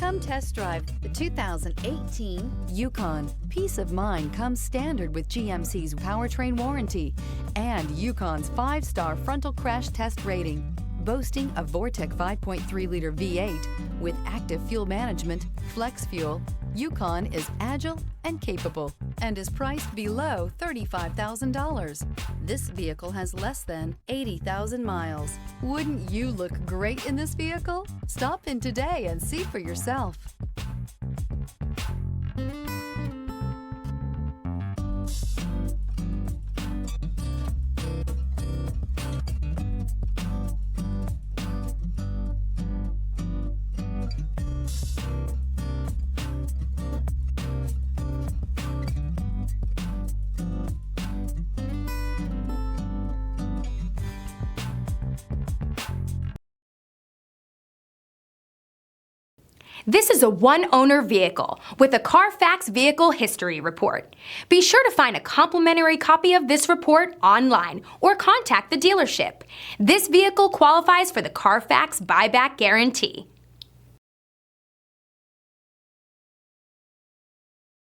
Come test drive the 2018 Yukon. Peace of mind comes standard with GMC's powertrain warranty and Yukon's 5-star frontal crash test rating. Boasting a Vortec 5.3-liter V8 with active fuel management, flex fuel, Yukon is agile and capable and is priced below $35,000. This vehicle has less than 80,000 miles. Wouldn't you look great in this vehicle? Stop in today and see for yourself. This is a one-owner vehicle with a Carfax Vehicle History Report. Be sure to find a complimentary copy of this report online or contact the dealership. This vehicle qualifies for the Carfax Buyback Guarantee.